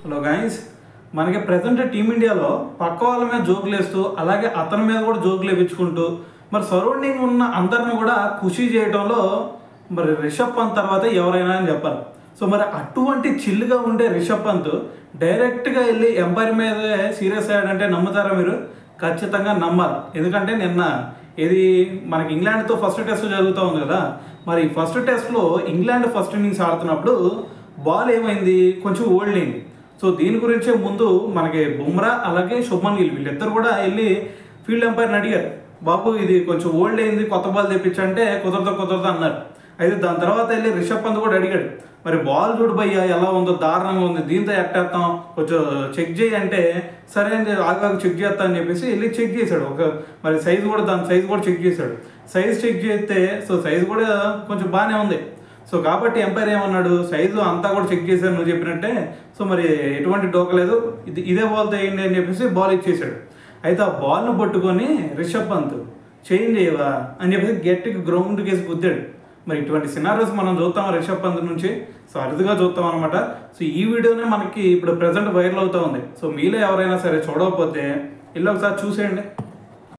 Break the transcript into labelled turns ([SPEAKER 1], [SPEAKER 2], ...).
[SPEAKER 1] Hello guys, మనకి present టీమిండియాలో పక్క వాళ్ళ మీద జోకులు వేస్తూ అలాగే అతని మీద కూడా జోకులు వేయించుకుంటూ మరి సరౌండింగ్ ఉన్న అందరిని కూడా ఖుషి చేయడంలో మరి రిషబ్ పంత్ తర్వాత ఎవరైనా అని చెప్పాలి. సో మరి అటువంటి చిల్లుగా ఉండే రిషబ్ పంత్ డైరెక్ట్గా వెళ్ళి ఎంపైర్ మీదే సీరియస్ అయ్యాడంటే నమ్ముతారా మీరు? ఖచ్చితంగా నమ్మాలి. ఎందుకంటే నిన్న ఇది మనకి ఇంగ్లాండ్తో ఫస్ట్ టెస్ట్ జరుగుతూ ఉంది కదా. మరి ఫస్ట్ టెస్ట్లో ఇంగ్లాండ్ ఫస్ట్ ఇన్నింగ్స్ ఆడుతున్నప్పుడు బాల్ ఏమైంది, కొంచెం ఓల్డ్ అయింది. సో దీని గురించే ముందు మనకి బుమ్రా అలాగే శుభ్మన్ గిల్ వీళ్ళిద్దరు కూడా వెళ్ళి ఫీల్డ్ ఎంపైర్ని అడిగారు, బాబు ఇది కొంచెం ఓల్డ్ అయింది, కొత్త బాల్ తెప్పించంటే కుదరదు అన్నారు. అయితే దాని తర్వాత వెళ్ళి రిషబ్ పంత్ కూడా అడిగాడు, మరి బాల్ చూడు భయ్యా ఎలా ఉందో, దారుణంగా ఉంది, దీంతో ఎట్టేస్తాం, కొంచెం చెక్ చేయి అంటే సరే అని ఆగాకు చెక్ చేస్తా అని చెప్పేసి వెళ్ళి చెక్ చేశాడు. మరి సైజు కూడా దాని సైజు కూడా చెక్ చేశాడు. సైజ్ చెక్ చేస్తే సో సైజు కూడా కొంచెం బాగానే ఉంది. సో కాబట్టి ఎంపైర్ ఏమన్నాడు, సైజు అంతా కూడా చెక్ చేశారు నువ్వు చెప్పినట్టే, సో మరి ఎటువంటి డోకలేదు, ఇదే బాల్ వేయండి అని చెప్పేసి బాల్ ఇచ్చేసాడు. అయితే ఆ బాల్ను పట్టుకొని రిషబ్ పంత్ చేంజ్ చేయవా అని చెప్పేసి గట్టిగా గ్రౌండ్కి వేసి గుద్దాడు. మరి ఇటువంటి సినారియోస్ మనం చూస్తాం రిషబ్ పంత్ నుంచి, సో అరుదుగా చూస్తాం అనమాట. సో ఈ వీడియోనే మనకి ఇప్పుడు ప్రజెంట్ వైరల్ అవుతూ ఉంది. సో మీలో ఎవరైనా సరే చూడకపోతే వెళ్ళి ఒకసారి చూసేయండి.